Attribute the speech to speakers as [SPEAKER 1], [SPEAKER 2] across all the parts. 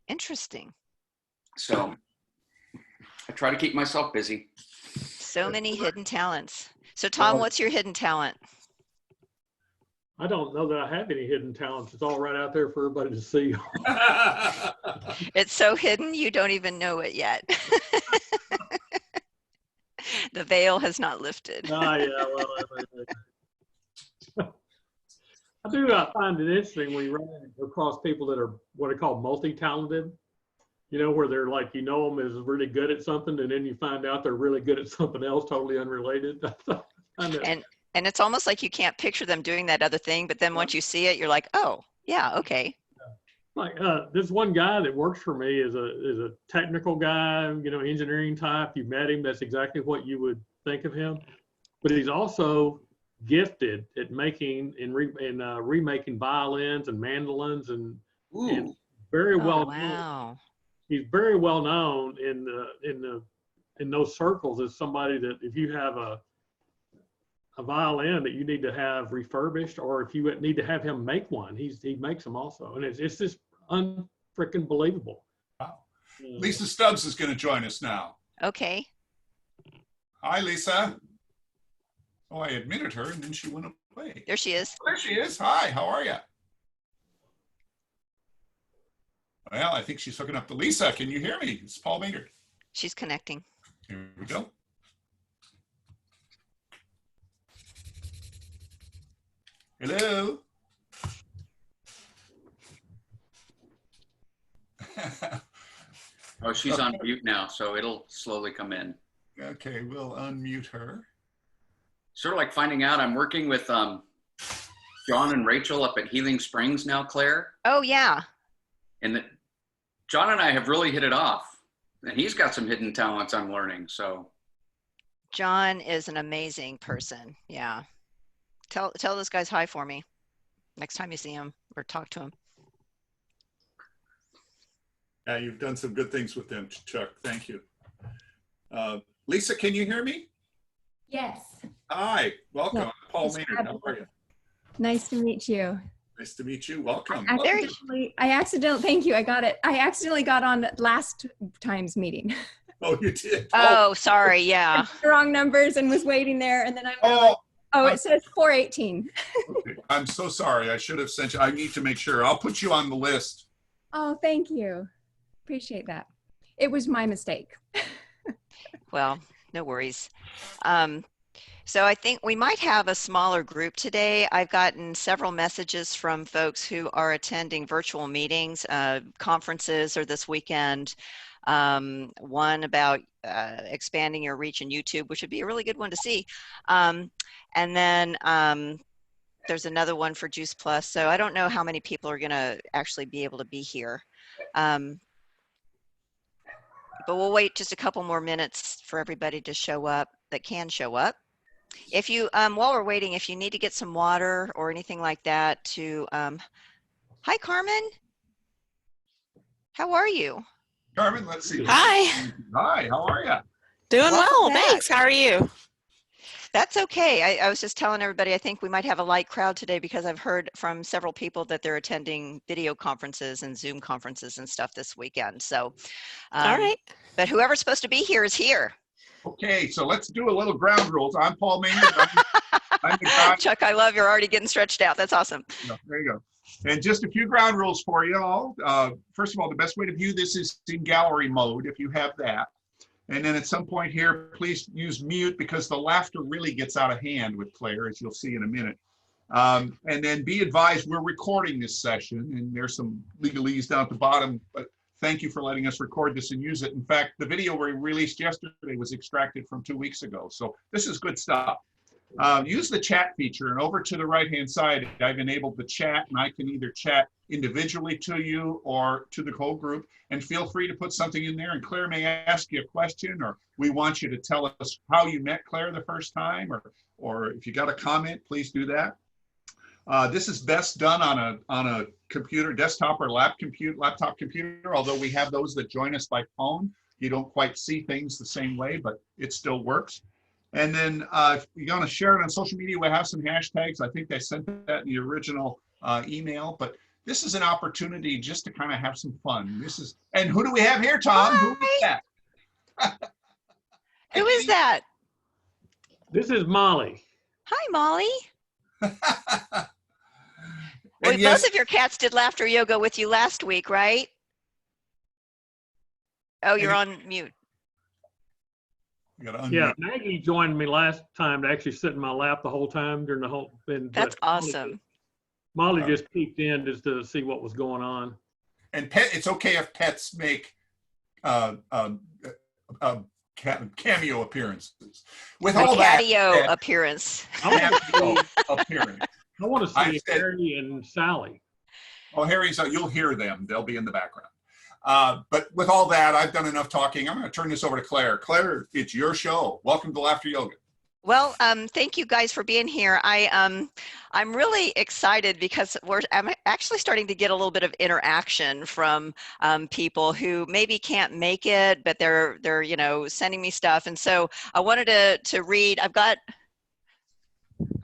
[SPEAKER 1] Interesting.
[SPEAKER 2] So I try to keep myself busy.
[SPEAKER 1] So many hidden talents. So Tom, what's your hidden talent?
[SPEAKER 3] I don't know that I have any hidden talents. It's all right out there for everybody to see.
[SPEAKER 1] It's so hidden, you don't even know it yet. The veil has not lifted.
[SPEAKER 3] Yeah, well, I do find it interesting when you run across people that are what I call multi-talented, you know, where they're like, you know them as really good at something, and then you find out they're really good at something else totally unrelated.
[SPEAKER 1] And it's almost like you can't picture them doing that other thing, but then once you see it, you're like, oh, yeah, okay.
[SPEAKER 3] Like this one guy that works for me is a technical guy, you know, engineering type. You met him, that's exactly what you would think of him. But he's also gifted at making and remaking violins and mandolins and very well known. He's very well known in those circles as somebody that if you have a violin that you need to have refurbished, or if you need to have him make one, he makes them also, and it's just unfreaking believable.
[SPEAKER 4] Wow. Lisa Stubbs is going to join us now.
[SPEAKER 1] Okay.
[SPEAKER 4] Hi, Lisa. Oh, I admitted her, and then she went away.
[SPEAKER 1] There she is.
[SPEAKER 4] There she is. Hi, how are you? Well, I think she's hooking up to Lisa. Can you hear me? It's Paul Maynard.
[SPEAKER 1] She's connecting.
[SPEAKER 4] Here we go. Hello.
[SPEAKER 2] Oh, she's on mute now, so it'll slowly come in.
[SPEAKER 4] Okay, we'll unmute her.
[SPEAKER 2] Sort of like finding out I'm working with John and Rachel up at Healing Springs now, Claire.
[SPEAKER 1] Oh, yeah.
[SPEAKER 2] And John and I have really hit it off. And he's got some hidden talents I'm learning, so.
[SPEAKER 1] John is an amazing person, yeah. Tell those guys hi for me next time you see him or talk to him.
[SPEAKER 4] Yeah, you've done some good things with them, Chuck. Thank you. Lisa, can you hear me?
[SPEAKER 5] Yes.
[SPEAKER 4] Hi, welcome.
[SPEAKER 5] Yeah,
[SPEAKER 4] Paul Maynard, how are you?
[SPEAKER 5] Nice to meet you.
[SPEAKER 4] Nice to meet you. Welcome.
[SPEAKER 5] I accidentally, thank you. I got it. I accidentally got on last time's meeting.
[SPEAKER 4] Oh, you did?
[SPEAKER 1] Oh, sorry. Yeah.
[SPEAKER 5] The wrong numbers and was waiting there. And then it says 418.
[SPEAKER 4] Okay. I'm so sorry. I should have sent you. I need to make sure. I'll put you on the list.
[SPEAKER 5] Oh, thank you. Appreciate that. It was my mistake.
[SPEAKER 1] Well, no worries. So I think we might have a smaller group today. I've gotten several messages from folks who are attending virtual meetings, conferences, or this weekend. One about expanding your reach in YouTube, which would be a really good one to see. And then there's another one for Juice Plus. So I don't know how many people are going to actually be able to be here. But we'll wait just a couple more minutes for everybody to show up that can show up. If you, while we're waiting, if you need to get some water or anything like that to, hi, Carmen. How are you?
[SPEAKER 4] Carmen, let's see.
[SPEAKER 6] Hi.
[SPEAKER 4] Hi, how are you?
[SPEAKER 6] Doing well,
[SPEAKER 1] back.
[SPEAKER 6] thanks. How are you?
[SPEAKER 1] That's okay. I was just telling everybody, I think we might have a light crowd today because I've heard from several people that they're attending video conferences and Zoom conferences and stuff this weekend. So,
[SPEAKER 6] all right.
[SPEAKER 1] But whoever's supposed to be here is here.
[SPEAKER 4] Okay, so let's do a little ground rules. I'm Paul Maynard. I'm the guy.
[SPEAKER 1] Chuck, I love you're already getting stretched out. That's awesome.
[SPEAKER 4] Yeah, there you go. And just a few ground rules for you all. First of all, the best way to view this is in gallery mode if you have that. And then at some point here, please use mute because the laughter really gets out of hand with Claire, as you'll see in a minute. And then be advised, we're recording this session, and there's some legalese down at the bottom, but thank you for letting us record this and use it. In fact, the video we released yesterday was extracted from 2 weeks ago. So this is good stuff. Use the chat feature, and over to the right-hand side, I've enabled the chat, and I can either chat individually to you or to the whole group, and feel free to put something in there, and Claire may ask you a question, or we want you to tell us how you met Claire the first time, or if you got a comment, please do that. This is best done on a computer, desktop or laptop computer, although we have those that join us by phone. You don't quite see things the same way, but it still works. And then if you're going to share it on social media, we have some hashtags. I think I sent that in the original email, but this is an opportunity just to kind of have some fun. And who do we have here, Tom? Who is that?
[SPEAKER 1] Who is that?
[SPEAKER 3] This is Molly.
[SPEAKER 1] Hi, Molly. Well,
[SPEAKER 4] And yes,
[SPEAKER 1] both of your cats did laughter yoga with you last week, right? Oh, you're on mute.
[SPEAKER 4] you gotta unmute.
[SPEAKER 3] Yeah, Maggie joined me last time to actually sit in my lap the whole time during the whole thing.
[SPEAKER 1] That's awesome.
[SPEAKER 3] Molly just peeked in just to see what was going on.
[SPEAKER 4] And it's okay if pets make cameo appearances. With
[SPEAKER 1] A
[SPEAKER 4] all that
[SPEAKER 1] catio
[SPEAKER 4] said,
[SPEAKER 1] appearance.
[SPEAKER 4] cameo appearance.
[SPEAKER 3] I want to
[SPEAKER 4] I
[SPEAKER 3] see
[SPEAKER 4] said-
[SPEAKER 3] Harry and Sally.
[SPEAKER 4] Oh, Harry's, you'll hear them. They'll be in the background. But with all that, I've done enough talking. I'm going to turn this over to Claire. Claire, it's your show. Welcome to Laughter Yoga.
[SPEAKER 1] Well, thank you guys for being here. I'm really excited because I'm actually starting to get a little bit of interaction from people who maybe can't make it, but they're sending me stuff. And so I wanted to read.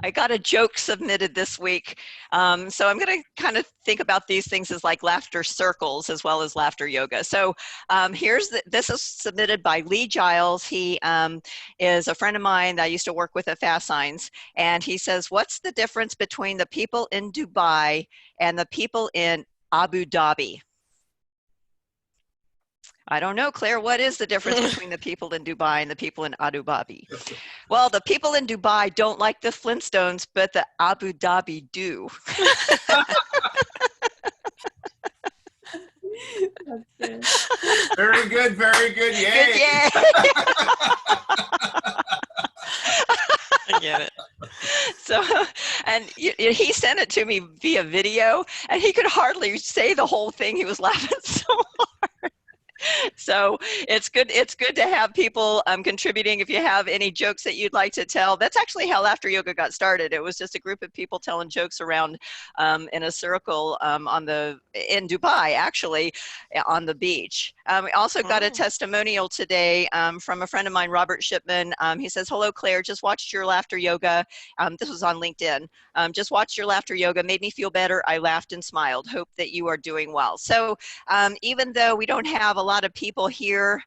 [SPEAKER 1] I got a joke submitted this week. So I'm going to kind of think about these things as like laughter circles as well as laughter yoga. So this is submitted by Lee Giles. He is a friend of mine that I used to work with at Fast Signs. And he says, what's the difference between the people in Dubai and the people in Abu Dhabi? I don't know, Claire, what is the difference between the people in Dubai and the people in Abu Dhabi? Well, the people in Dubai don't like the Flintstones, but the Abu Dhabi do.
[SPEAKER 5] That's good.
[SPEAKER 4] Very good, very good. Yay.
[SPEAKER 1] Good, yay.
[SPEAKER 6] I get it.
[SPEAKER 1] So, and he sent it to me via video, and he could hardly say the whole thing. He was laughing so hard. So it's good to have people contributing. If you have any jokes that you'd like to tell, that's actually how Laughter Yoga got started. It was just a group of people telling jokes around in a circle in Dubai, actually, on the beach. We also got a testimonial today from a friend of mine, Robert Shipman. He says, hello, Claire, just watched your Laughter Yoga. This was on LinkedIn. Just watched your Laughter Yoga, made me feel better. I laughed and smiled. Hope that you are doing well. So even though we don't have a lot of people here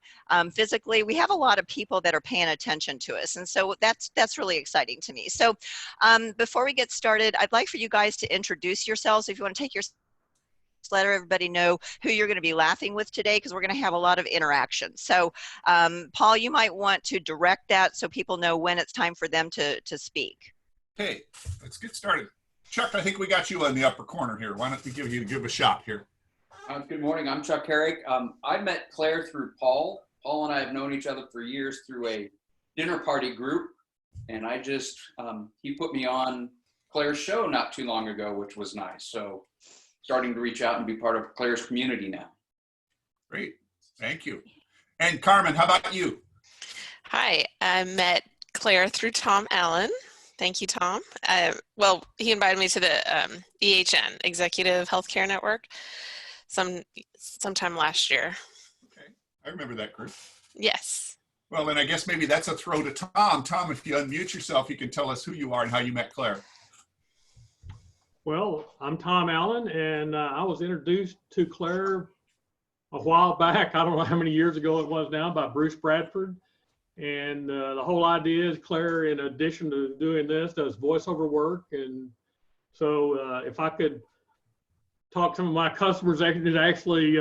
[SPEAKER 1] physically, we have a lot of people that are paying attention to us. And so that's really exciting to me. So before we get started, I'd like for you guys to introduce yourselves. If you want to take your let everybody know who you're going to be laughing with today, because we're going to have a lot of interaction. So Paul, you might want to direct that so people know when it's time for them to speak.
[SPEAKER 4] Okay, let's get started. Chuck, I think we got you in the upper corner here. Why don't we give a shot here?
[SPEAKER 2] Good morning. I'm Chuck Herrick. I met Claire through Paul. Paul and I have known each other for years through a dinner party group. And he put me on Claire's show not too long ago, which was nice. So starting to reach out and be part of Claire's community now.
[SPEAKER 4] Great. Thank you. And Carmen, how about you?
[SPEAKER 6] Hi, I met Claire through Tom Allen. Thank you, Tom. Well, he invited me to the EHN, Executive Healthcare Network, sometime last year.
[SPEAKER 4] Okay, I remember that group.
[SPEAKER 6] Yes.
[SPEAKER 4] Well, then I guess maybe that's a throw to Tom. Tom, if you unmute yourself, you can tell us who you are and how you met Claire.
[SPEAKER 3] Well, I'm Tom Allen, and I was introduced to Claire a while back. I don't know how many years ago it was now, by Bruce Bradford. And the whole idea is Claire, in addition to doing this, does voiceover work. And so if I could talk to some of my customers that is actually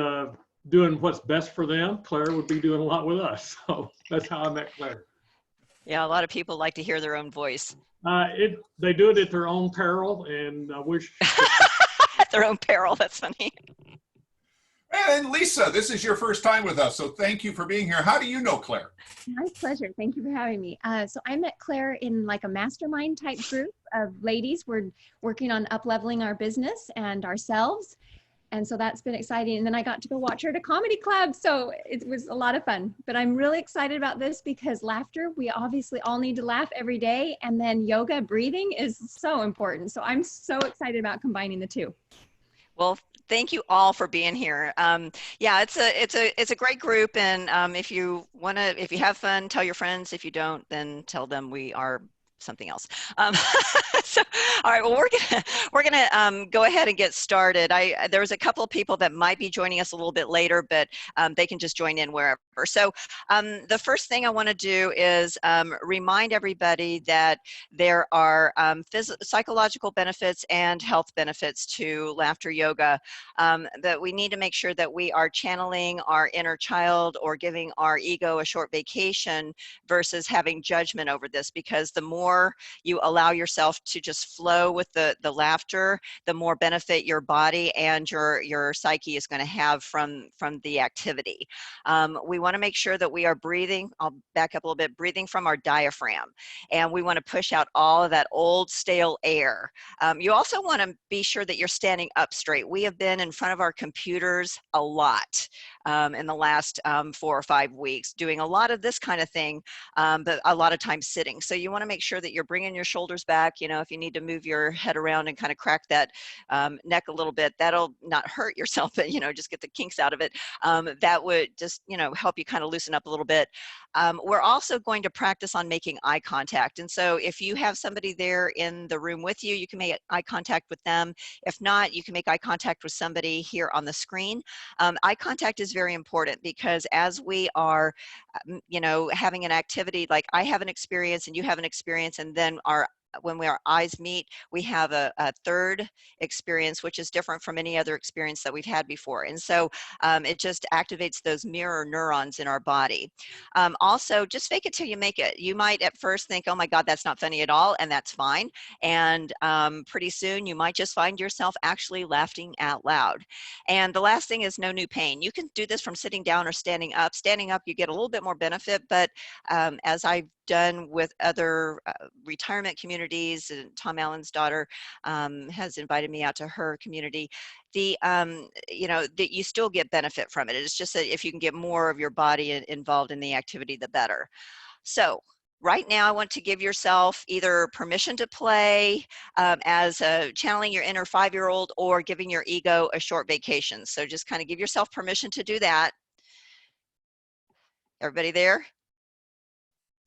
[SPEAKER 3] doing what's best for them, Claire would be doing a lot with us. So that's how I met Claire.
[SPEAKER 1] Yeah, a lot of people like to hear their own voice.
[SPEAKER 3] They do it at their own peril, and I wish.
[SPEAKER 1] At their own peril, that's funny.
[SPEAKER 4] And Lisa, this is your first time with us, so thank you for being here. How do you know Claire?
[SPEAKER 5] My pleasure. Thank you for having me. So I met Claire in like a mastermind type group of ladies. We're working on up-leveling our business and ourselves. And so that's been exciting. And then I got to go watch her at a comedy club. So it was a lot of fun. But I'm really excited about this because laughter, we obviously all need to laugh every day. And then yoga, breathing is so important. So I'm so excited about combining the two.
[SPEAKER 1] Well, thank you all for being here. Yeah, it's a great group, and if you have fun, tell your friends. If you don't, then tell them we are something else. So, all right. Well, we're gonna go ahead and get started. There's a couple of people that might be joining us a little bit later, but they can just join in wherever. So, the first thing I want to do is remind everybody that there are psychological benefits and health benefits to laughter yoga. That we need to make sure that we are channeling our inner child or giving our ego a short vacation versus having judgment over this, because the more you allow yourself to just flow with the laughter, the more benefit your body and your psyche is going to have from the activity. We want to make sure that we are breathing. I'll back up a little bit, breathing from our diaphragm, and we want to push out all of that old stale air. You also want to be sure that you're standing up straight. We have been in front of our computers a lot in the last 4 or 5 weeks, doing a lot of this kind of thing, but a lot of times sitting. So you want to make sure that you're bringing your shoulders back. You know, if you need to move your head around and kind of crack that neck a little bit, that'll not hurt yourself, but, you know, just get the kinks out of it. That would just, you know, help you kind of loosen up a little bit. We're also going to practice on making eye contact. And so if you have somebody there in the room with you, you can make eye contact with them. If not, you can make eye contact with somebody here on the screen. Eye contact is very important, because as we are, you know, having an activity, like I have an experience and you have an experience, and then when our eyes meet, we have a third experience, which is different from any other experience that we've had before. And so it just activates those mirror neurons in our body. Also, just fake it till you make it. You might at first think, oh my God, that's not funny at all, and that's fine. And pretty soon you might just find yourself actually laughing out loud. And the last thing is no new pain. You can do this from sitting down or standing up. Standing up, you get a little bit more benefit, but as I've done with other retirement communities, and Tom Allen's daughter has invited me out to her community, you know, that you still get benefit from it. It's just that if you can get more of your body involved in the activity, the better. So right now, I want to give yourself either permission to play as channeling your inner 5-year-old, or giving your ego a short vacation. So just kind of give yourself permission to do that. Everybody there?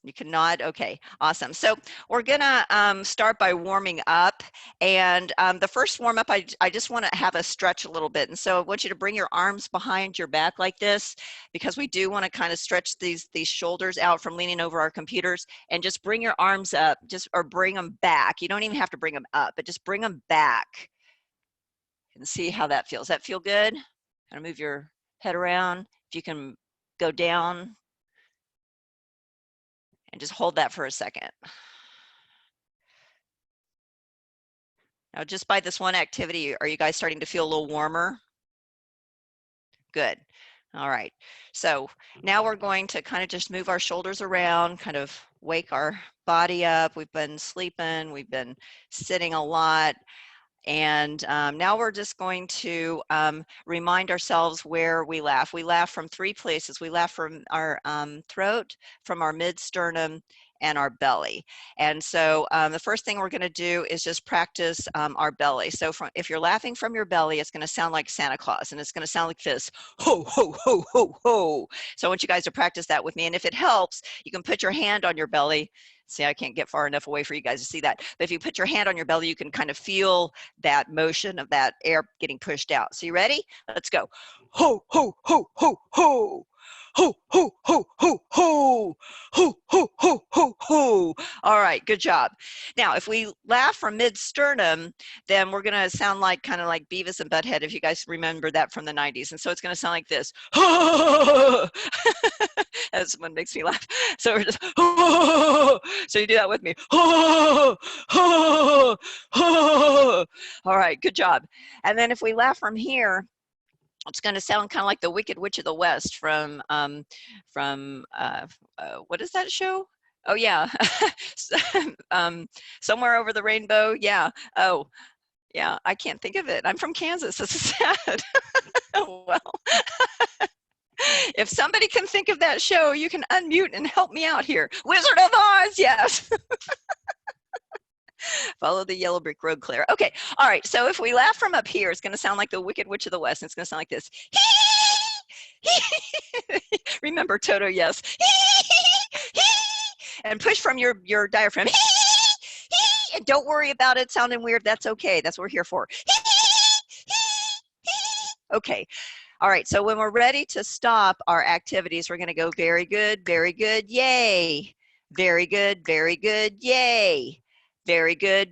[SPEAKER 1] You can nod. Okay, awesome. So we're gonna start by warming up, and the first warm up, I just want to have a stretch a little bit, and so I want you to bring your arms behind your back like this, because we do want to kind of stretch these shoulders out from leaning over our computers, and just bring your arms up, or bring them back. You don't even have to bring them up, but just bring them back, and see how that feels. Does that feel good? Kind of move your head around. If you can go down. And just hold that for a second. Now, just by this one activity, are you guys starting to feel a little warmer? Good. All right. So now we're going to kind of just move our shoulders around, kind of wake our body up. We've been sleeping, we've been sitting a lot. And now we're just going to remind ourselves where we laugh. We laugh from 3 places. We laugh from our throat, from our mid-sternum, and our belly. And so the first thing we're going to do is just practice our belly. So if you're laughing from your belly, it's going to sound like Santa Claus, and it's going to sound like this: ho, ho, ho, ho, ho. So I want you guys to practice that with me. And if it helps, you can put your hand on your belly. See, I can't get far enough away for you guys to see that. But if you put your hand on your belly, you can kind of feel that motion of that air getting pushed out. So you ready? Let's go. Ho, ho, ho, ho, ho. Ho, ho, ho, ho, ho. Ho, ho, ho, ho, ho. All right, good job. Now, if we laugh from mid-sternum, then we're going to sound like kind of like Beavis and Butthead, if you guys remember that from the 90s. And so it's going to sound like this. That's what makes me laugh. So we're just, so you do that with me. All right, good job. And then if we laugh from here, it's going to sound kind of like the Wicked Witch of the West from what is that show? Oh yeah, Somewhere Over the Rainbow. Yeah. Oh, yeah. I can't think of it. I'm from Kansas. This is sad. Well, if somebody can think of that show, you can unmute and help me out here. Wizard of Oz. Yes. Follow the yellow brick road, Claire. Okay, all right, so if we laugh from up here, it's going to sound like the Wicked Witch of the West. It's going to sound like this. Remember Toto, yes. And push from your diaphragm. Don't worry about it sounding weird. That's okay. That's what we're here for. Okay. All right. So when we're ready to stop our activities, we're going to go very good, yay. Very good, yay. Very good,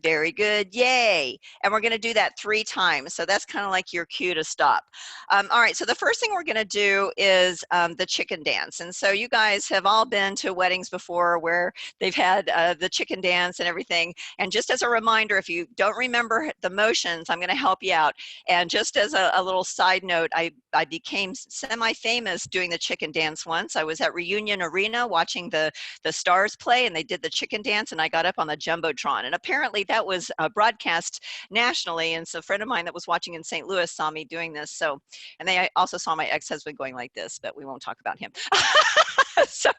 [SPEAKER 1] yay. And we're going to do that 3 times. So that's kind of like your cue to stop. All right, so the first thing we're going to do is the chicken dance. And so you guys have all been to weddings before where they've had the chicken dance and everything. And just as a reminder, if you don't remember the motions, I'm going to help you out. And just as a little side note, I became semi-famous doing the chicken dance once. I was at Reunion Arena watching the Stars play, and they did the chicken dance, and I got up on the Jumbotron. And apparently that was broadcast nationally. And so a friend of mine that was watching in St. Louis saw me doing this. So, and they also saw my ex-husband going like this, but we won't talk about him. so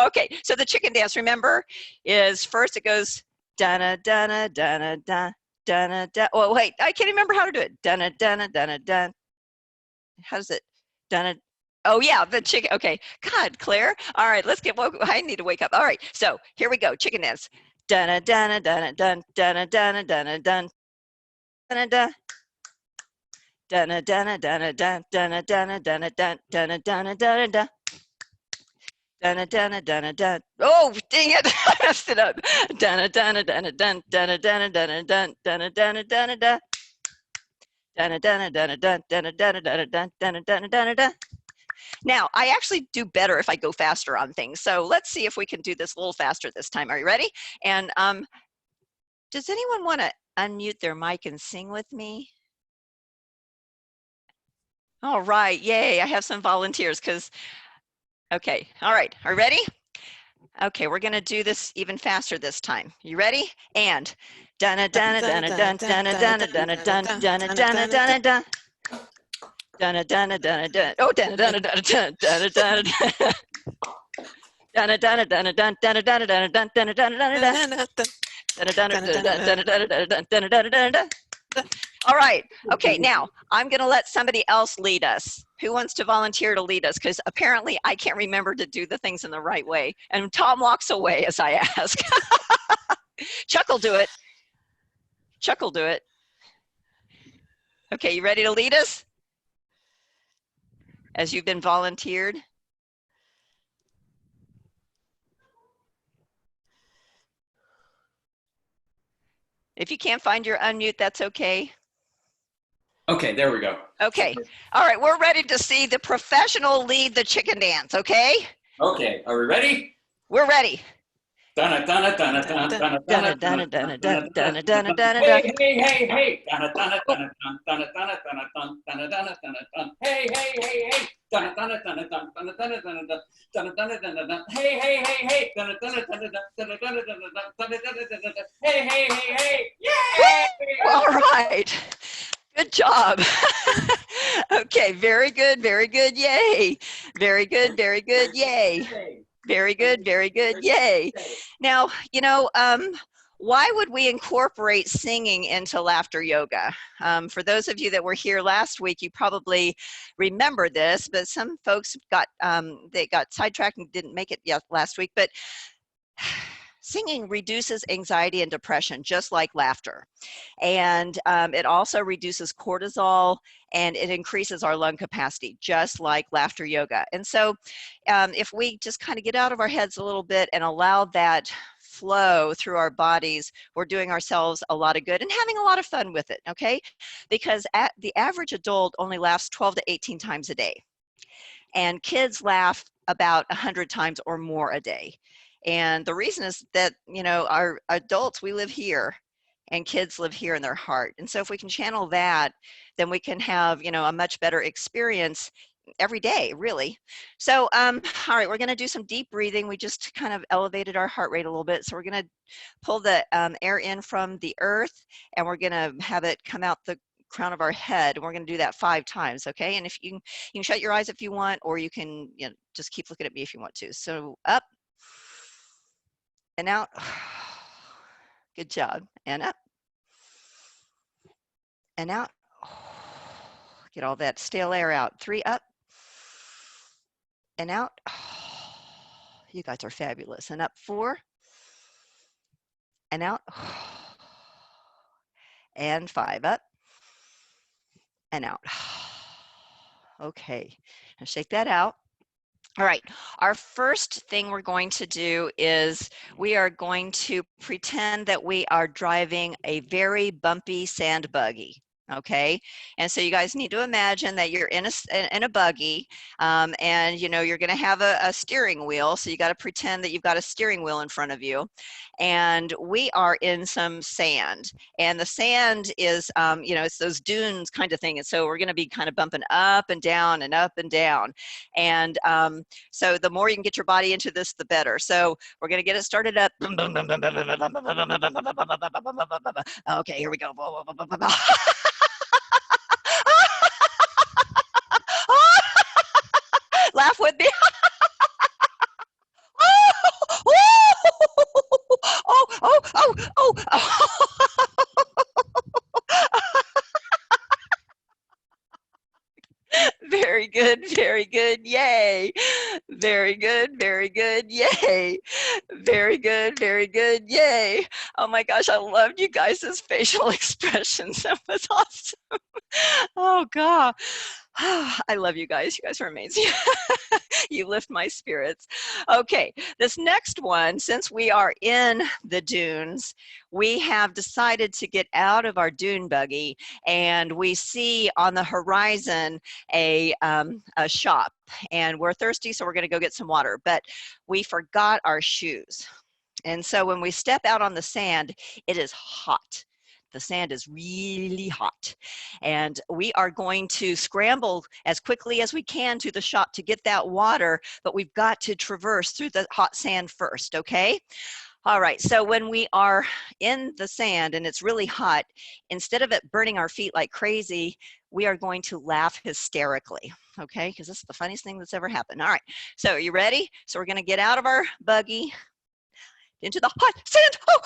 [SPEAKER 1] okay. So the chicken dance, remember, is first it goes dana dana dana dana dana dana. Oh wait, I can't remember how to do it. Dana dana dana dana. How does it? Dana. Oh yeah, the chicken. Okay. God, Claire. All right, let's get woke. I need to wake up. All right. So here we go. Chicken dance. Dana dana dana dun dana dana dana dun dana dana dana dana dana dun dana dana dana dun dana dana dana dun dana dana dana dun. Oh dang it! I messed it up. Dana dana dana dun dana dana dana dun dana dana dana dun dana dana dana dun dana dana dana dun dana dana dana dun. Now, I actually do better if I go faster on things. So let's see if we can do this a little faster this time. Are you ready? And does anyone want to unmute their mic and sing with me? All right, yay, I have some volunteers because, okay, all right, are you ready? Okay, we're gonna do this even faster this time. You ready? And dana dana dana dun dana dana dana dun dana dana dana dun dana dana dana dun. Oh, dana dana dana dun dana dana dana. Dana dana dana dun dana dana dana dun dana dana dana dun. Dana dana dana dana dana dana dun dana dana dana dun. All right. Okay, now I'm going to let somebody else lead us. Who wants to volunteer to lead us? Because apparently I can't remember to do the things in the right way. And Tom walks away as I ask. Chuck will do it. Chuck will do it. Okay, you ready to lead us? As you've been volunteered? If you can't find your unmute, that's okay.
[SPEAKER 2] Okay, there we go.
[SPEAKER 1] Okay. All right, we're ready to see the professional lead the chicken dance, okay?
[SPEAKER 2] Okay, are we ready?
[SPEAKER 1] We're ready.
[SPEAKER 2] Dana dana dana dana dana
[SPEAKER 1] Dana
[SPEAKER 2] dana
[SPEAKER 1] dana dana
[SPEAKER 2] dana
[SPEAKER 1] dana dana dana
[SPEAKER 2] hey
[SPEAKER 1] dana.
[SPEAKER 2] hey hey hey dana dana dana dana dana dana dana dana dana dana hey hey hey hey dana dana dana dana dana dana dana dana dana dana dana hey hey hey hey dana dana dana dana dana dana dana dana dana hey hey hey hey yay!
[SPEAKER 1] All right. Good job. Okay, very good, yay. Very good, yay. Very good, yay. Now, you know, why would we incorporate singing into laughter yoga? For those of you that were here last week, you probably remember this, but some folks got, they got sidetracked and didn't make it yet last week, but singing reduces anxiety and depression, just like laughter. And it also reduces cortisol and it increases our lung capacity, just like laughter yoga. And so if we just kind of get out of our heads a little bit and allow that flow through our bodies, we're doing ourselves a lot of good and having a lot of fun with it, okay? Because the average adult only laughs 12 to 18 times a day. And kids laugh about 100 times or more a day. And the reason is that, you know, our adults, we live here and kids live here in their heart. And so if we can channel that, then we can have, you know, a much better experience every day, really. So, all right, we're gonna do some deep breathing. We just kind of elevated our heart rate a little bit. So we're gonna pull the air in from the earth and we're gonna have it come out the crown of our head. And we're gonna do that 5 times, okay? And if you can shut your eyes if you want, or you can, you know, just keep looking at me if you want to. So up and out. Good job. And up and out. Get all that stale air out. 3 up and out. You guys are fabulous. And up 4 and out. and 5 up and out. Okay, now shake that out. All right, our first thing we're going to do is we are going to pretend that we are driving a very bumpy sand buggy. Okay, and so you guys need to imagine that you're in a buggy, and you know you're going to have a steering wheel. So you got to pretend that you've got a steering wheel in front of you, and we are in some sand. And the sand is, you know, it's those dunes kind of thing. And so we're going to be kind of bumping up and down and up and down, and so the more you can get your body into this, the better. So we're going to get it started up. Okay, here we go. Laugh with me. Oh, oh, oh, oh, oh. Very good, very good, yay. Very good, yay. Very good, yay. Oh my gosh, I loved you guys' facial expressions. That was awesome. Oh God. I love you guys. You guys are amazing. You lift my spirits. Okay, this next one, since we are in the dunes, we have decided to get out of our dune buggy, and we see on the horizon a shop, and we're thirsty, so we're going to go get some water, but we forgot our shoes. And so when we step out on the sand, it is hot. The sand is really hot, and we are going to scramble as quickly as we can to the shop to get that water, but we've got to traverse through the hot sand first, okay? All right, so when we are in the sand and it's really hot, instead of it burning our feet like crazy, we are going to laugh hysterically, okay? Because this is the funniest thing that's ever happened. All right, so are you ready? So we're gonna get out of our buggy into the hot sand. Oh!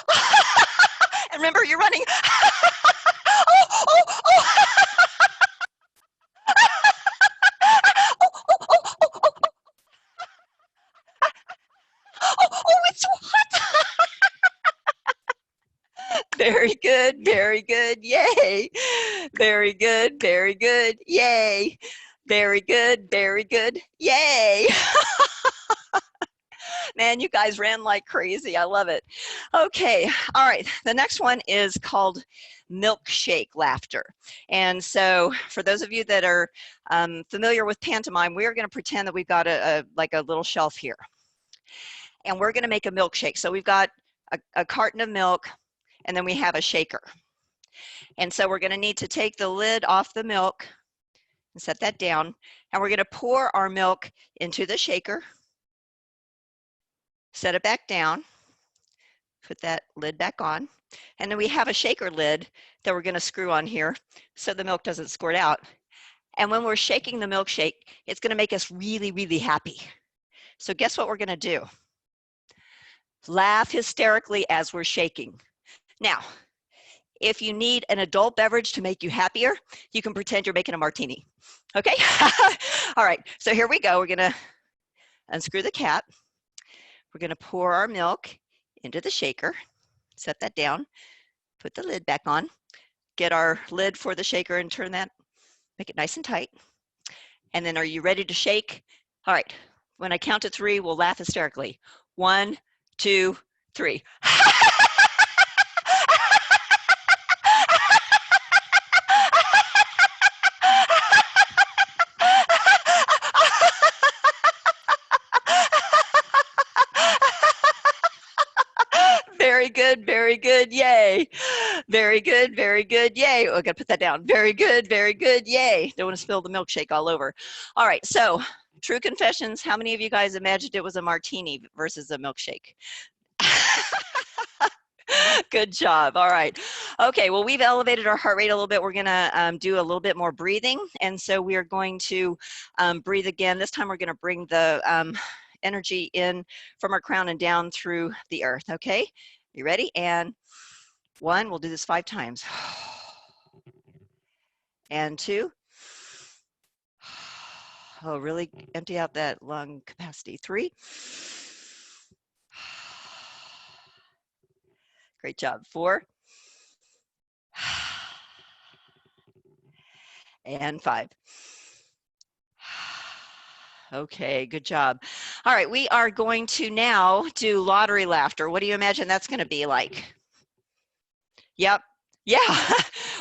[SPEAKER 1] And remember, you're running. Oh, oh, oh. Oh, oh, oh, oh, oh, oh, oh, it's so hot. Very good, yay. Very good, yay. Very good, yay. Man, you guys ran like crazy. I love it. Okay, all right. The next one is called milkshake laughter. And so for those of you that are familiar with pantomime, we are going to pretend that we've got like a little shelf here. And we're going to make a milkshake. So we've got a carton of milk, and then we have a shaker. And so we're going to need to take the lid off the milk and set that down. And we're going to pour our milk into the shaker. Set it back down, put that lid back on, and then we have a shaker lid that we're going to screw on here so the milk doesn't squirt out. And when we're shaking the milkshake, it's going to make us really, really happy. So guess what we're going to do? Laugh hysterically as we're shaking. Now, if you need an adult beverage to make you happier, you can pretend you're making a martini. Okay? All right, so here we go. We're going to unscrew the cap. We're going to pour our milk into the shaker, set that down, put the lid back on, get our lid for the shaker and turn that, make it nice and tight. And then are you ready to shake? All right, when I count to 3, we'll laugh hysterically. 1, 2, 3. Very good, yay. Very good, yay. Oh, I gotta put that down. Very good, yay. Don't want to spill the milkshake all over. All right, so true confessions, how many of you guys imagined it was a martini versus a milkshake? Good job. All right. Okay, well, we've elevated our heart rate a little bit. We're going to do a little bit more breathing. And so we are going to breathe again. This time we're going to bring the energy in from our crown and down through the earth. Okay, you ready? And 1, we'll do this 5 times. And 2. Oh, really empty out that lung capacity. 3. Great job. 4. and 5. Okay, good job. All right, we are going to now do lottery laughter. What do you imagine that's going to be like? Yep. Yeah,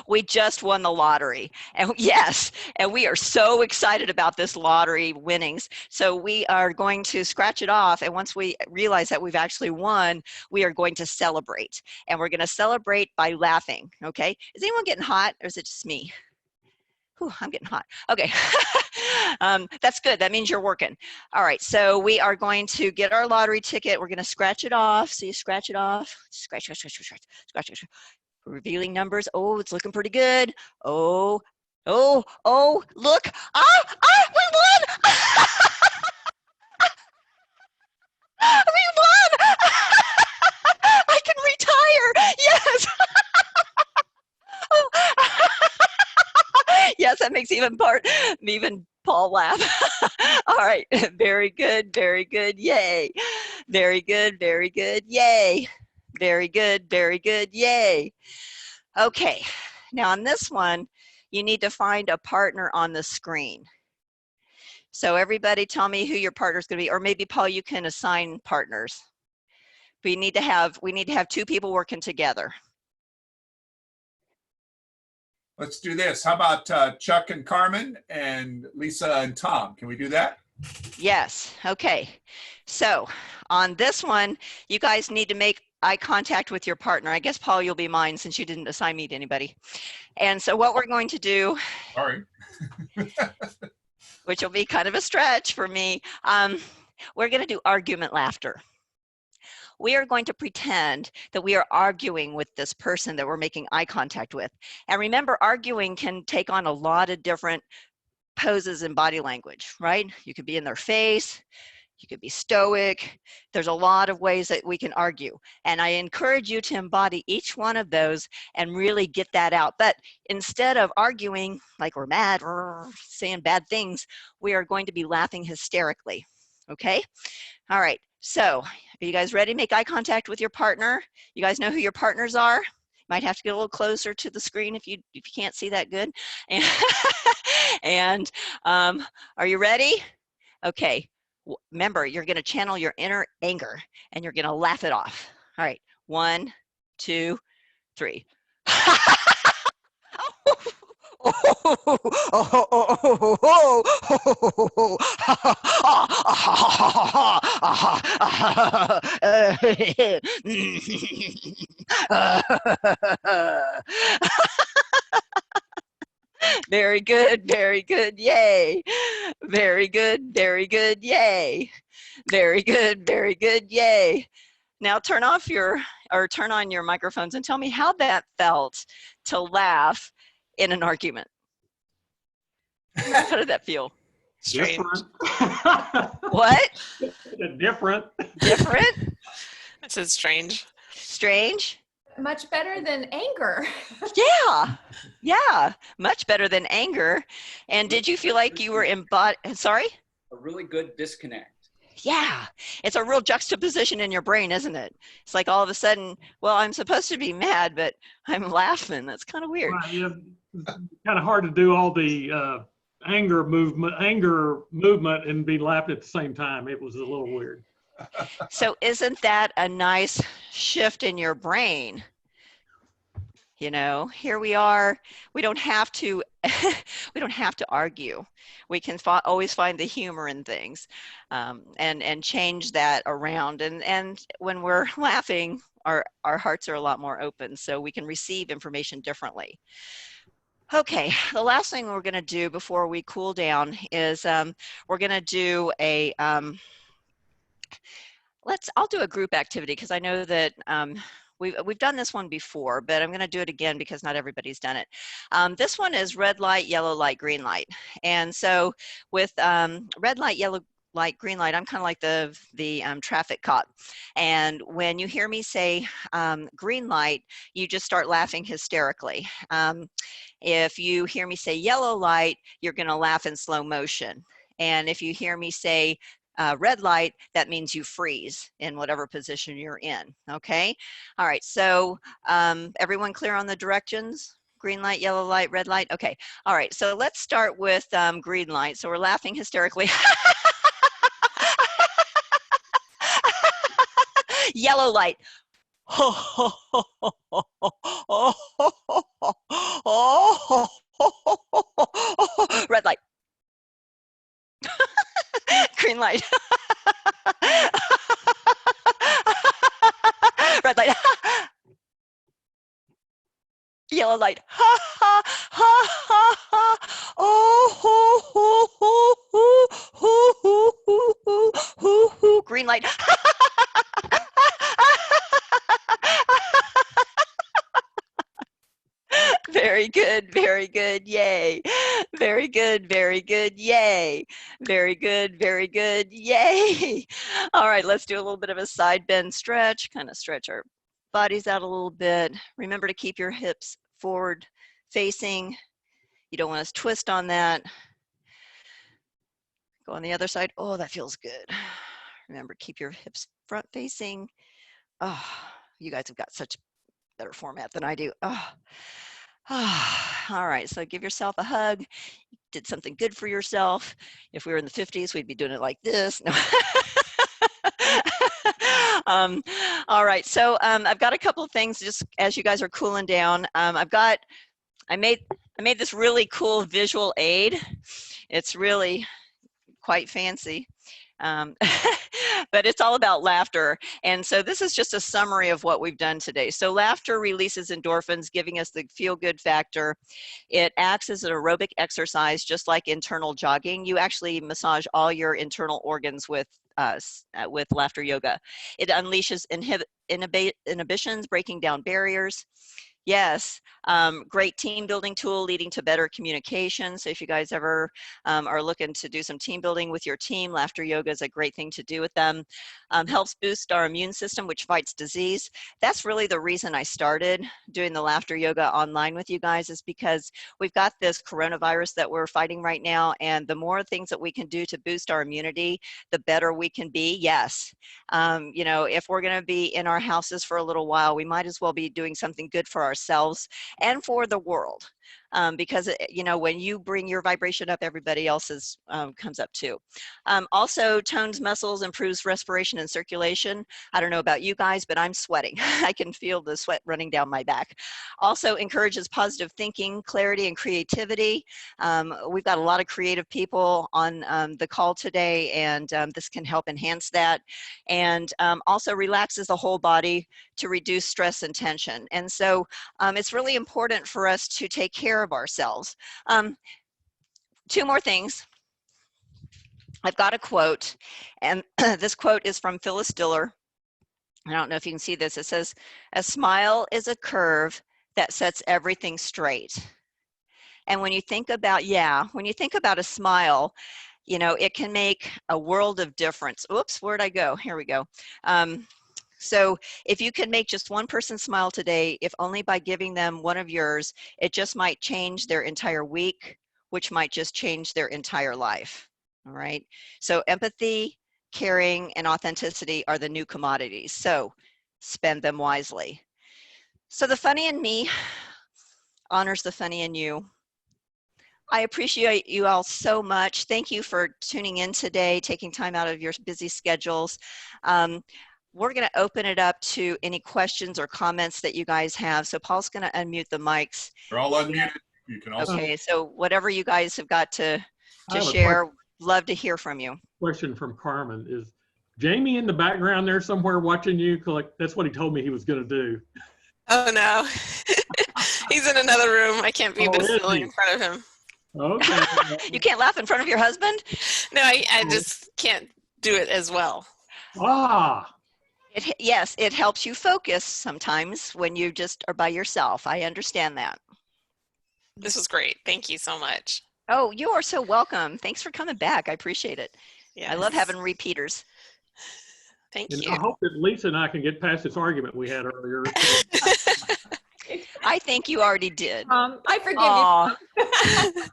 [SPEAKER 1] we just won the lottery. And yes, and we are so excited about this lottery winnings. So we are going to scratch it off. And once we realize that we've actually won, we are going to celebrate. And we're going to celebrate by laughing. Okay. Is anyone getting hot, or is it just me? Whew, I'm getting hot. Okay. That's good. That means you're working. All right. So we are going to get our lottery ticket. We're going to scratch it off. So you scratch it off. Scratch, scratch, scratch, scratch, scratch, scratch. Revealing numbers. Oh, it's looking pretty good. Oh, oh, oh, look. We won. We won. I can retire. Yes. Yes, that makes even Paul laugh. All right. Very good. Very good. Yay. Very good. Very good. Yay. Very good. Very good. Yay. Okay, now on this one, you need to find a partner on the screen. So everybody tell me who your partner is going to be, or maybe Paul, you can assign partners. We need to have 2 people working together.
[SPEAKER 4] Let's do this. How about Chuck and Carmen and Lisa and Tom? Can we do that?
[SPEAKER 1] Yes, okay. So on this one, you guys need to make eye contact with your partner. I guess, Paul, you'll be mine since you didn't assign me to anybody. And so what we're going to do,
[SPEAKER 4] Sorry.
[SPEAKER 1] which will be kind of a stretch for me, we're going to do argument laughter. We are going to pretend that we are arguing with this person that we're making eye contact with. And remember, arguing can take on a lot of different poses and body language, right? You could be in their face. You could be stoic. There's a lot of ways that we can argue. And I encourage you to embody each one of those and really get that out. But instead of arguing like we're mad or saying bad things, we are going to be laughing hysterically. Okay? All right. So are you guys ready to make eye contact with your partner? You guys know who your partners are? Might have to get a little closer to the screen if you can't see that good. And are you ready? Okay. Remember, you're going to channel your inner anger and you're going to laugh it off. All right. 1, 2, 3. Very good, very good, yay. Very good, very good, yay. Very good, yay. Now turn on your microphones and tell me how that felt to laugh in an argument. How did that feel?
[SPEAKER 6] Strange.
[SPEAKER 1] What?
[SPEAKER 3] Different.
[SPEAKER 1] Different?
[SPEAKER 6] I said strange.
[SPEAKER 1] Strange?
[SPEAKER 7] Much better than anger.
[SPEAKER 1] Yeah, much better than anger. And did you feel like you were sorry?
[SPEAKER 2] A really good disconnect.
[SPEAKER 1] Yeah, it's a real juxtaposition in your brain, isn't it? It's like all of a sudden, well, I'm supposed to be mad, but I'm laughing. That's kind of weird.
[SPEAKER 3] Right, yeah. Kind of hard to do all the anger movement and be laughing at the same time. It was a little weird.
[SPEAKER 1] So isn't that a nice shift in your brain? You know, here we are. We don't have to argue. We can always find the humor in things, and change that around. And when we're laughing, our hearts are a lot more open, so we can receive information differently. Okay, the last thing we're going to do before we cool down is we're going to do a I'll do a group activity because I know that we've done this one before, but I'm going to do it again because not everybody's done it. This one is red light, yellow light, green light. And so with red light, yellow light, green light, I'm kind of like the traffic cop. And when you hear me say green light, you just start laughing hysterically. If you hear me say yellow light, you're going to laugh in slow motion. And if you hear me say red light, that means you freeze in whatever position you're in. Okay. All right. So everyone clear on the directions? Green light, yellow light, red light. Okay. All right. So let's start with green light. So we're laughing hysterically. Yellow light. Red light. Green light. Red light. Yellow light. Ha ha ha ha ha. Oh hoo hoo hoo hoo hoo hoo hoo hoo hoo. Green light. Very good, very good, yay. Very good, yay. Very good, yay. All right, let's do a little bit of a side bend stretch, kind of stretch our bodies out a little bit. Remember to keep your hips forward facing. You don't want to twist on that. Go on the other side. Oh, that feels good. Remember, keep your hips front facing. Oh, you guys have got such better format than I do. Oh. All right, so give yourself a hug. You did something good for yourself. If we were in the 50s, we'd be doing it like this. No. All right, so I've got a couple of things just as you guys are cooling down. I made this really cool visual aid. It's really quite fancy. But it's all about laughter. And so this is just a summary of what we've done today. So laughter releases endorphins, giving us the feel-good factor. It acts as an aerobic exercise, just like internal jogging. You actually massage all your internal organs with laughter yoga. It unleashes inhibitions, breaking down barriers. Yes, great team building tool leading to better communication. So if you guys ever are looking to do some team building with your team, laughter yoga is a great thing to do with them. Helps boost our immune system, which fights disease. That's really the reason I started doing the laughter yoga online with you guys, is because we've got this coronavirus that we're fighting right now, and the more things that we can do to boost our immunity, the better we can be. Yes, you know, if we're going to be in our houses for a little while, we might as well be doing something good for ourselves and for the world, because you know, when you bring your vibration up, everybody else's comes up too. Also tones muscles, improves respiration and circulation. I don't know about you guys, but I'm sweating. I can feel the sweat running down my back. Also encourages positive thinking, clarity, and creativity. We've got a lot of creative people on the call today, and this can help enhance that. And also relaxes the whole body to reduce stress and tension. And so it's really important for us to take care of ourselves. Two more things. I've got a quote, and this quote is from Phyllis Diller. I don't know if you can see this. It says, "A smile is a curve that sets everything straight." And when you think about, when you think about a smile, you know, it can make a world of difference. Oops, where'd I go? Here we go. So if you can make just one person smile today, if only by giving them one of yours, it just might change their entire week, which might just change their entire life. All right. So empathy, caring, and authenticity are the new commodities. So spend them wisely. So the funny in me honors the funny in you. I appreciate you all so much. Thank you for tuning in today, taking time out of your busy schedules. We're going to open it up to any questions or comments that you guys have. So Paul's going to unmute the mics.
[SPEAKER 4] They're all unmuted. You can also.
[SPEAKER 1] Okay, so whatever you guys have got to share, love to hear from you.
[SPEAKER 3] Question from Carmen is, Jamie in the background there somewhere watching you collect? That's what he told me he was going to do.
[SPEAKER 6] Oh no, he's in another room. I can't be this silly in front of him.
[SPEAKER 3] Okay.
[SPEAKER 1] You can't laugh in front of your husband?
[SPEAKER 6] No, I just can't do it as well.
[SPEAKER 3] Ah.
[SPEAKER 1] Yes, it helps you focus sometimes when you just are by yourself. I understand that.
[SPEAKER 6] This was great. Thank you so much.
[SPEAKER 1] Oh, you are so welcome. Thanks for coming back. I appreciate it. Yes. I love having repeaters.
[SPEAKER 6] Thank
[SPEAKER 3] you.
[SPEAKER 6] I
[SPEAKER 3] hope that Lisa and I can get past this argument we had earlier.
[SPEAKER 1] I think you already did.
[SPEAKER 7] I forgive you.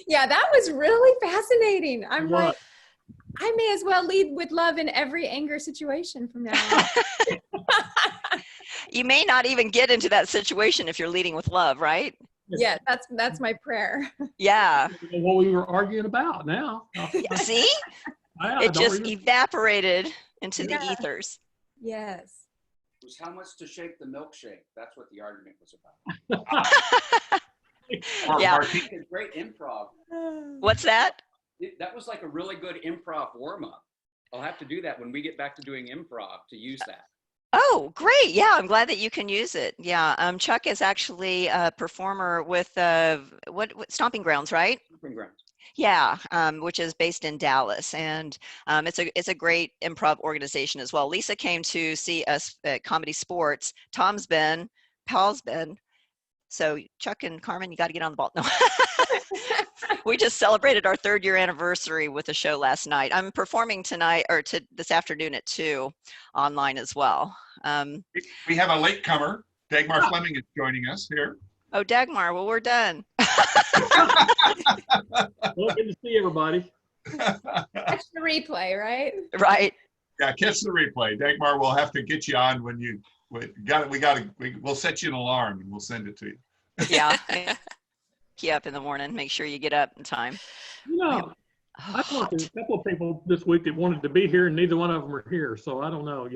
[SPEAKER 7] Yeah, that was really fascinating. I'm like, I may as well lead with love in every anger situation from now on.
[SPEAKER 1] You may not even get into that situation if you're leading with love, right?
[SPEAKER 7] Yeah, that's my prayer.
[SPEAKER 1] Yeah.
[SPEAKER 3] What we were arguing about now.
[SPEAKER 1] Yeah, see?
[SPEAKER 3] I
[SPEAKER 1] It
[SPEAKER 3] don't
[SPEAKER 1] just
[SPEAKER 3] even-
[SPEAKER 1] evaporated into the
[SPEAKER 7] Yeah.
[SPEAKER 1] ethers.
[SPEAKER 7] Yes.
[SPEAKER 2] It was how much to shake the milkshake. That's what the argument was about.
[SPEAKER 4] Or
[SPEAKER 1] Yeah.
[SPEAKER 4] Martine,
[SPEAKER 2] It's great improv.
[SPEAKER 1] What's that?
[SPEAKER 2] That was like a really good improv warm-up. I'll have to do that when we get back to doing improv, to use that.
[SPEAKER 1] Oh, great. Yeah, I'm glad that you can use it. Yeah, Chuck is actually a performer with what Stomping Grounds, right?
[SPEAKER 2] Stomping Grounds.
[SPEAKER 1] Yeah, which is based in Dallas, and it's a great improv organization as well. Lisa came to see us at Comedy Sports. Tom's been, Paul's been. So Chuck and Carmen, you got to get on the ball. No. We just celebrated our 3rd year anniversary with a show last night. I'm performing tonight or this afternoon at 2 online as well.
[SPEAKER 4] we have a latecomer. Dagmar Fleming is joining us here.
[SPEAKER 1] Oh, Dagmar, well, we're done.
[SPEAKER 3] Well, good to see everybody.
[SPEAKER 7] Catch the replay, right?
[SPEAKER 1] Right.
[SPEAKER 4] Yeah, catch the replay. Dagmar, we'll have to get you on when we'll set you an alarm and we'll send it to you.
[SPEAKER 1] Yeah. You up in the morning, make sure you get up in time.
[SPEAKER 3] You know, I talked to a couple of people this week that wanted to be here and neither one of them are here. So I don't know,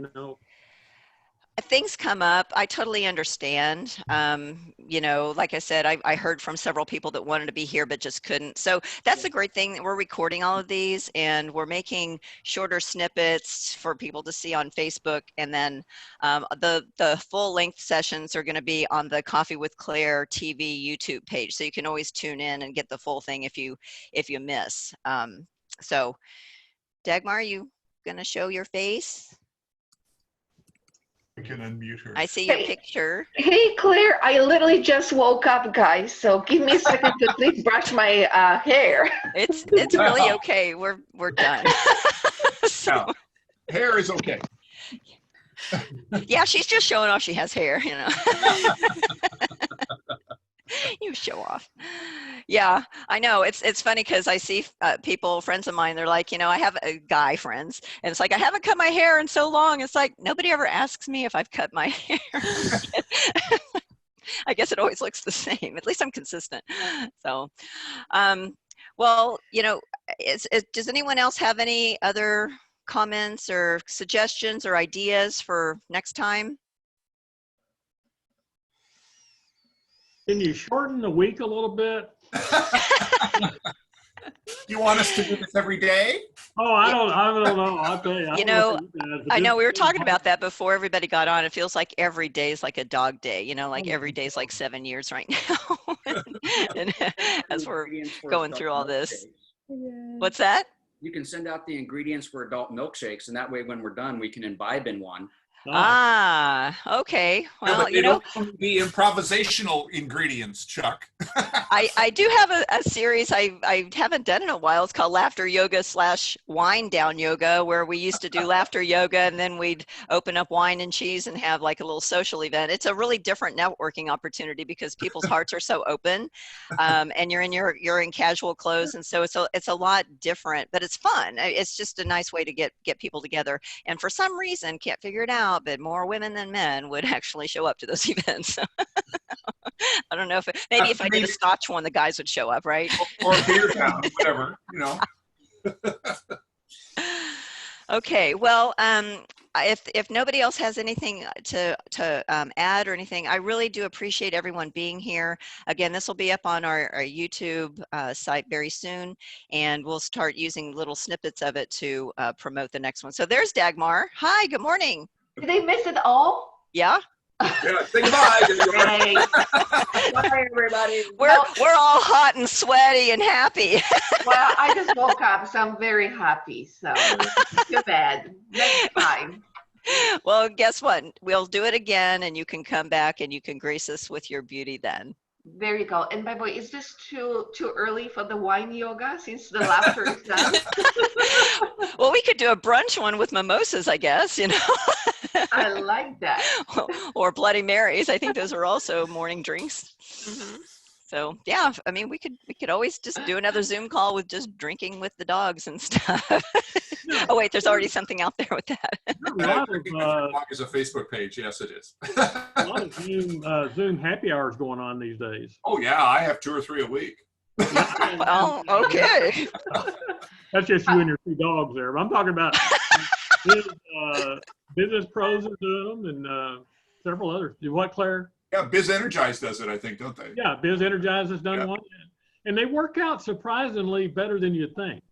[SPEAKER 1] Things come up. I totally understand. Like I said, I heard from several people that wanted to be here but just couldn't. So that's the great thing that we're recording all of these and we're making shorter snippets for people to see on Facebook. And then the full length sessions are going to be on the Coffee with Claire TV YouTube page. So you can always tune in and get the full thing if you miss. So Dagmar, are you going to show your face?
[SPEAKER 4] I can unmute her.
[SPEAKER 1] I see your picture.
[SPEAKER 8] Hey, Claire, I literally just woke up, guys. So give me a second to please brush my hair.
[SPEAKER 1] It's really okay. We're done.
[SPEAKER 4] So, hair is okay.
[SPEAKER 1] Yeah, she's just showing off she has hair, You show off. Yeah, I know. It's funny because I see people, friends of mine, they're like, I have guy friends, and it's like, I haven't cut my hair in so long. It's like, nobody ever asks me if I've cut my hair. I guess it always looks the same. At least I'm consistent. So, well, does anyone else have any other comments or suggestions or ideas for next time?
[SPEAKER 3] Can you shorten the week a little bit?
[SPEAKER 4] You want us to do this every day?
[SPEAKER 3] Oh, I don't know. I'll tell you.
[SPEAKER 1] I know we were talking about that before everybody got on. It feels like every day is like a dog day, like every day is like 7 years right now. And as we're going through all this. What's that?
[SPEAKER 2] You can send out the ingredients for adult milkshakes, and that way when we're done, we can imbibe in one.
[SPEAKER 1] Okay. Well,
[SPEAKER 4] but they don't be improvisational ingredients, Chuck.
[SPEAKER 1] I do have a series I haven't done in a while. It's called Laughter Yoga / Wine Down Yoga, where we used to do laughter yoga and then we'd open up wine and cheese and have like a little social event. It's a really different networking opportunity because people's hearts are so open, and you're in casual clothes, and so it's a lot different, but it's fun. It's just a nice way to get people together. And for some reason, can't figure it out, but more women than men would actually show up to those events. I don't know if if I did a Scotch one, the guys would show up, right?
[SPEAKER 4] Or beer town, whatever,
[SPEAKER 1] Okay, well, if nobody else has anything to add or anything, I really do appreciate everyone being here. Again, this will be up on our YouTube site very soon, and we'll start using little snippets of it to promote the next one. So there's Dagmar. Hi, good morning.
[SPEAKER 8] Did they miss it all?
[SPEAKER 1] Yeah.
[SPEAKER 4] Yeah, say goodbye.
[SPEAKER 8] Bye, everybody.
[SPEAKER 1] We're all hot and sweaty and happy.
[SPEAKER 8] Well, I just woke up, so I'm very happy. So too bad. Next time.
[SPEAKER 1] Well, guess what? We'll do it again, and you can come back and you can grace us with your beauty then.
[SPEAKER 8] There you go. And by the way, is this too early for the wine yoga since the laughter is done?
[SPEAKER 1] Well, we could do a brunch one with mimosas, I guess,
[SPEAKER 8] I like that.
[SPEAKER 1] Or Bloody Marys. I think those are also morning drinks.
[SPEAKER 6] Mm-hmm.
[SPEAKER 1] So yeah, I mean, we could always just do another Zoom call with just drinking with the dogs and stuff. Oh wait, there's already something out there with that.
[SPEAKER 3] A lot of,
[SPEAKER 4] Dog is a Facebook page. Yes, it is.
[SPEAKER 3] a lot of Zoom happy hours going on these days.
[SPEAKER 4] Oh yeah, I have 2 or 3 a week.
[SPEAKER 1] Well, okay.
[SPEAKER 3] That's just you and your 2 dogs there. But I'm talking about business pros are doing them, and several others. Do what, Claire?
[SPEAKER 4] Yeah, Biz Energize does it, I think, don't they?
[SPEAKER 3] Yeah, Biz Energize has done
[SPEAKER 4] Yeah.
[SPEAKER 3] one, and they work out surprisingly better than you'd think.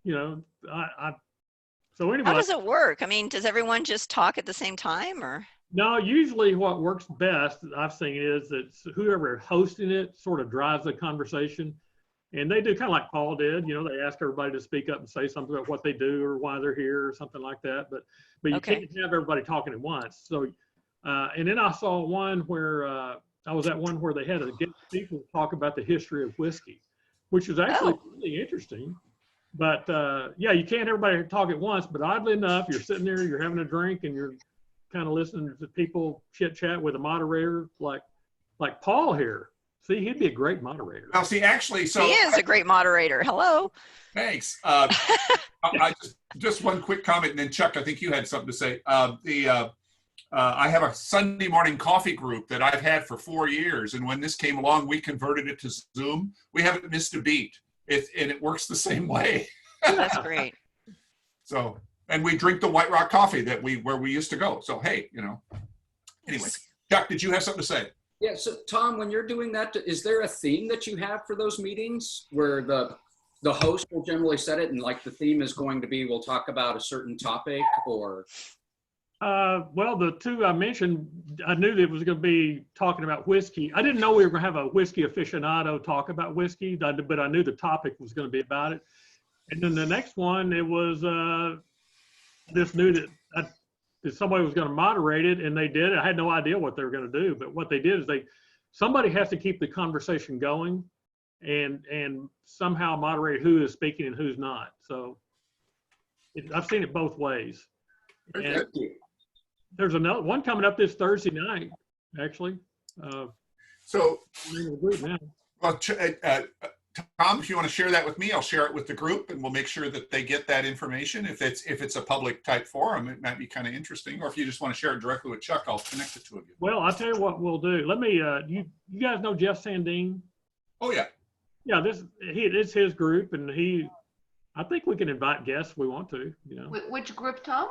[SPEAKER 3] You know, so anyway.
[SPEAKER 1] How does it work? I mean, does everyone just talk at the same time, or?
[SPEAKER 3] No, usually what works best I've seen is that whoever hosting it sort of drives the conversation, and they do kind of like Paul did. You know, they ask everybody to speak up and say something about what they do or why they're here or something like that. But you
[SPEAKER 1] Okay.
[SPEAKER 3] can't have everybody talking at once. So, and then I saw one where I was at one where they had a get people talk about the history of whiskey, which is actually really interesting. But yeah, you can't everybody talk at once. But oddly enough, you're sitting there, you're having a drink, and you're kind of listening to people chit chat with a moderator like Paul here. See, he'd be a great moderator.
[SPEAKER 4] Well, see, actually, so
[SPEAKER 1] He is a great moderator. Hello.
[SPEAKER 4] thanks. I just one quick comment, and then Chuck, I think you had something to say. I have a Sunday morning coffee group that I've had for 4 years, and when this came along, we converted it to Zoom. We haven't missed a beat, and it works the same way.
[SPEAKER 1] That's great.
[SPEAKER 4] So, and we drink the White Rock coffee where we used to go. So, hey, you know. Anyway, Chuck, did you have something to say?
[SPEAKER 2] Yeah, so Tom, when you're doing that, is there a theme that you have for those meetings where the host will generally set it and like the theme is going to be, we'll talk about a certain topic or?
[SPEAKER 3] Well, the 2 I mentioned, I knew that it was going to be talking about whiskey. I didn't know we were going to have a whiskey aficionado talk about whiskey, but I knew the topic was going to be about it. And then the next one, it was just knew that somebody was going to moderate it, and they did. I had no idea what they were going to do, but what they did is somebody has to keep the conversation going, and somehow moderate who is speaking and who's not. So I've seen it both ways. And there's another one coming up this Thursday night, actually.
[SPEAKER 4] So,
[SPEAKER 3] We're in a group now.
[SPEAKER 4] well, Tom, if you want to share that with me, I'll share it with the group, and we'll make sure that they get that information. If it's a public type forum, it might be kind of interesting. Or if you just want to share it directly with Chuck, I'll connect the 2 of you.
[SPEAKER 3] Well, I'll tell you what we'll do. Let me. You guys know Jeff Sandine?
[SPEAKER 4] Oh yeah.
[SPEAKER 3] Yeah, it's his group, and I think we can invite guests if we want to. You know.
[SPEAKER 8] Which group, Tom?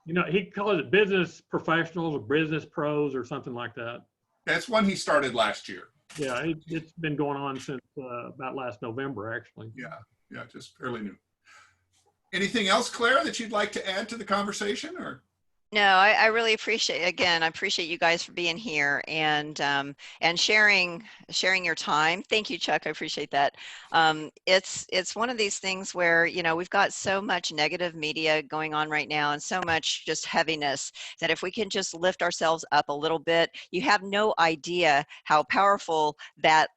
[SPEAKER 3] You know, he calls it business professionals or business pros or something like that.
[SPEAKER 4] That's one he started last year.
[SPEAKER 3] Yeah, it's been going on since about last November, actually.
[SPEAKER 4] Yeah, just fairly new. Anything else, Claire, that you'd like to add to the conversation, or?
[SPEAKER 1] No, I really appreciate, again, I appreciate you guys for being here and sharing your time. Thank you, Chuck. I appreciate that. It's one of these things where, you know, we've got so much negative media going on right now and so much just heaviness that if we can just lift ourselves up a little bit, you have no idea how powerful that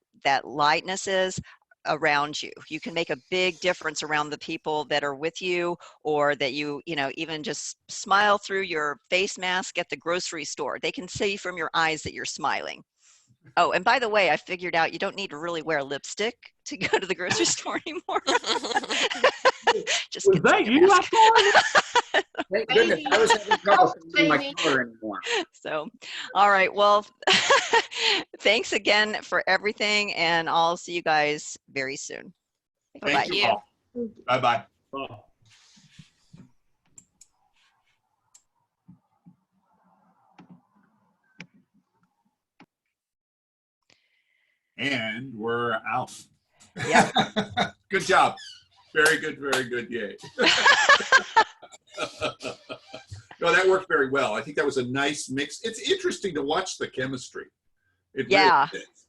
[SPEAKER 1] lightness is around you. You can make a big difference around the people that are with you, or that you know, even just smile through your face mask at the grocery store. They can see from your eyes that you're smiling. Oh, and by the way, I figured out you don't need to really wear lipstick to go to the grocery store anymore. Just
[SPEAKER 3] Was that you,
[SPEAKER 2] Thank goodness, I was having trouble finding my color anymore.
[SPEAKER 1] So, all right. Well, thanks again for everything, and I'll see you guys very soon.
[SPEAKER 4] Thank you all. Bye-bye.
[SPEAKER 3] Oh.
[SPEAKER 4] And we're out.
[SPEAKER 1] Yeah.
[SPEAKER 4] Good job. Very good. Yay. No, that worked very well. I think that was a nice mix. It's interesting to watch the chemistry. It
[SPEAKER 1] Yeah.
[SPEAKER 4] Really is.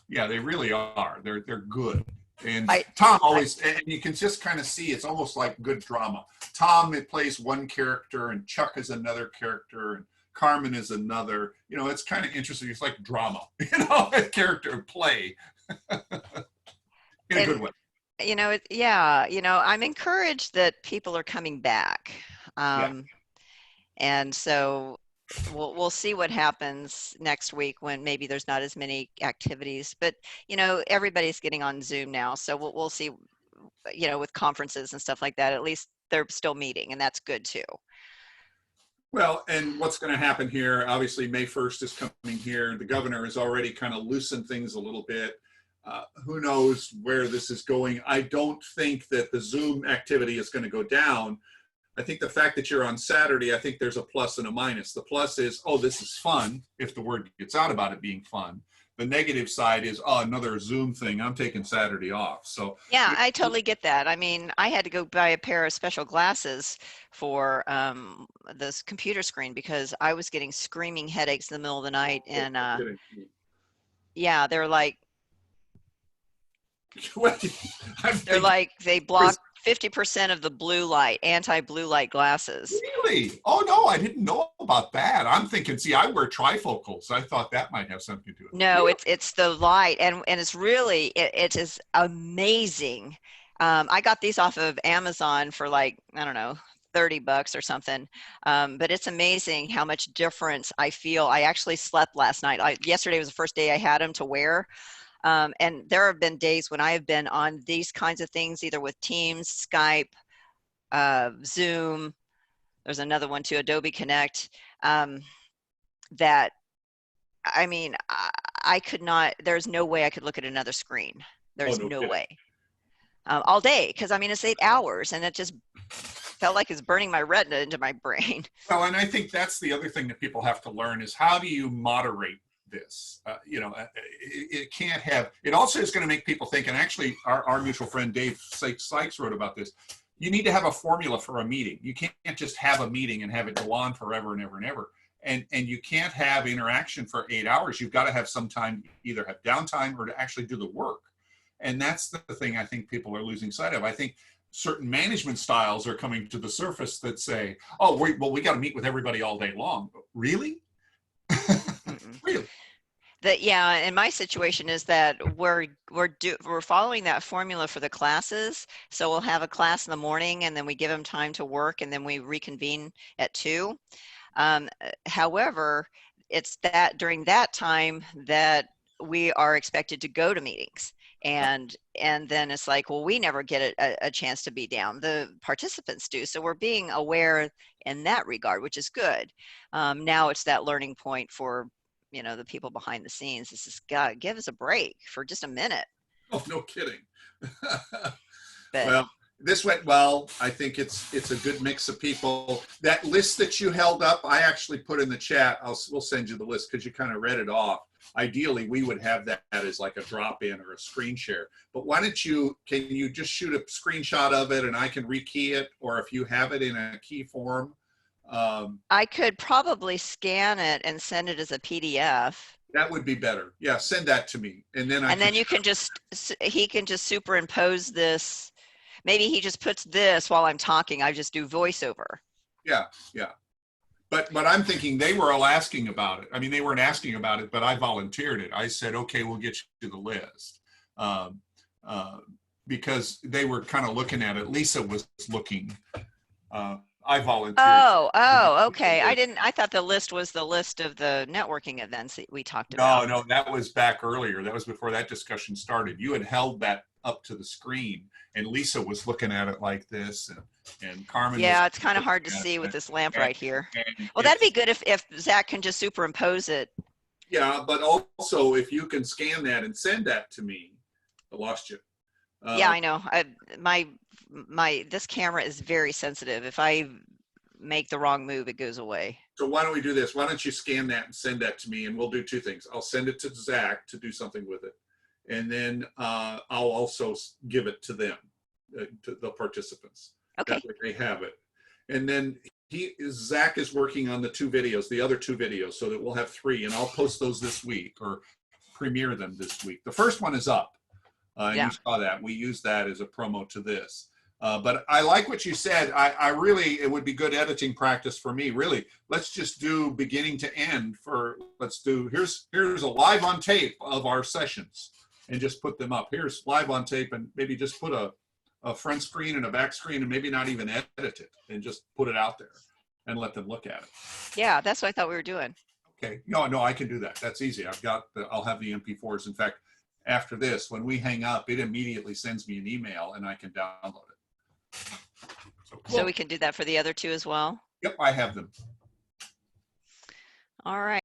[SPEAKER 4] Yeah, they really are. They're good. And Tom always, and you can just kind of see it's almost like good drama. Tom, it plays one character, and Chuck is another character, and Carmen is another. You know, it's kind of interesting. It's like drama, you know, a character play in a good way.
[SPEAKER 1] You know, yeah, you know, I'm encouraged that people are coming back. And so we'll see what happens next week when maybe there's not as many activities. But everybody's getting on Zoom now, so we'll see. With conferences and stuff like that, at least they're still meeting, and that's good too.
[SPEAKER 4] Well, and what's going to happen here, obviously May 1st is coming here. The governor has already kind of loosened things a little bit. Who knows where this is going. I don't think that the Zoom activity is going to go down. I think the fact that you're on Saturday, I think there's a plus and a minus. The plus is, oh, this is fun, if the word gets out about it being fun. The negative side is, oh, another Zoom thing. I'm taking Saturday off. So
[SPEAKER 1] yeah, I totally get that. I mean, I had to go buy a pair of special glasses for this computer screen because I was getting screaming headaches in the middle of the night. And yeah, they're like, they block 50% of the blue light, anti-blue light glasses.
[SPEAKER 4] Really? Oh no, I didn't know about that. I'm thinking, see, I wear trifocals. I thought that might have something to do with it.
[SPEAKER 1] No, it's the light, and it's really it is amazing. I got these off of Amazon for like, I don't know, $30 or something. But it's amazing how much difference I feel. I actually slept last night. Yesterday was the first day I had them to wear. And there have been days when I have been on these kinds of things, either with Teams, Skype, Zoom. There's another one too, Adobe Connect, that, I mean, I could not, there's no way I could look at another screen. There's no way. All day, because I mean, it's 8 hours, and it just felt like it's burning my retina into my brain.
[SPEAKER 4] Well, and I think that's the other thing that people have to learn is how do you moderate this? It can't have, it also is going to make people think, and actually our mutual friend Dave Sykes wrote about this. You need to have a formula for a meeting. You can't just have a meeting and have it go on forever and ever and ever. And you can't have interaction for 8 hours. You've got to have some time, either have downtime or to actually do the work. And that's the thing I think people are losing sight of. I think certain management styles are coming to the surface that say, oh, we got to meet with everybody all day long. Really? Really?
[SPEAKER 1] Yeah, and my situation is that we're following that formula for the classes. So we'll have a class in the morning, and then we give them time to work, and then we reconvene at 2. However, it's that during that time that we are expected to go to meetings. And then it's like, well, we never get a chance to be down. The participants do. So we're being aware in that regard, which is good. Now it's that learning point for, the people behind the scenes. This is, God, give us a break for just a minute.
[SPEAKER 4] Oh, no kidding.
[SPEAKER 1] But,
[SPEAKER 4] well, this went well. I think it's a good mix of people. That list that you held up, I actually put in the chat. We'll send you the list because you kind of read it off. Ideally, we would have that as like a drop-in or a screen share. But why don't can you just shoot a screenshot of it and I can rekey it, or if you have it in a key form?
[SPEAKER 1] I could probably scan it and send it as a PDF.
[SPEAKER 4] That would be better. Yeah, send that to me, and then
[SPEAKER 1] he can just superimpose this. Maybe he just puts this while I'm talking. I just do voiceover. Yeah.
[SPEAKER 4] But I'm thinking they were all asking about it. I mean, they weren't asking about it, but I volunteered it. I said, okay, we'll get you the list. Because they were kind of looking at it. Lisa was looking. I volunteered.
[SPEAKER 1] Oh, okay. I thought the list was the list of the networking events that we talked about.
[SPEAKER 4] No, that was back earlier. That was before that discussion started. You had held that up to the screen, and Lisa was looking at it like this, and Carmen.
[SPEAKER 1] Yeah, it's kind of hard to see with this lamp right here. Well, that'd be good if Zach can just superimpose it.
[SPEAKER 4] Yeah, but also if you can scan that and send that to me. I lost you.
[SPEAKER 1] Yeah, I know. This camera is very sensitive. If I make the wrong move, it goes away.
[SPEAKER 4] So why don't we do this? Why don't you scan that and send that to me, and we'll do 2 things. I'll send it to Zach to do something with it, and then I'll also give it to them, to the participants.
[SPEAKER 1] Okay.
[SPEAKER 4] That way they have it. And then Zach is working on the 2 videos, the other 2 videos, so that we'll have 3, and I'll post those this week or premiere them this week. The first one is up. And you saw that. We use that as a promo to this. But I like what you said. I really, it would be good editing practice for me, really. Let's just do beginning to end here's a live on tape of our sessions and just put them up. Here's live on tape, and maybe just put a front screen and a back screen and maybe not even edit it and just put it out there. and let them look at it.
[SPEAKER 1] Yeah, that's what I thought we were doing.
[SPEAKER 4] Okay, no, I can do that. That's easy. I'll have the MP4s. In fact, after this, when we hang up, it immediately sends me an email and I can download it. So, cool.
[SPEAKER 1] So we can do that for the other two as well.
[SPEAKER 4] Yep, I have them.
[SPEAKER 1] All right.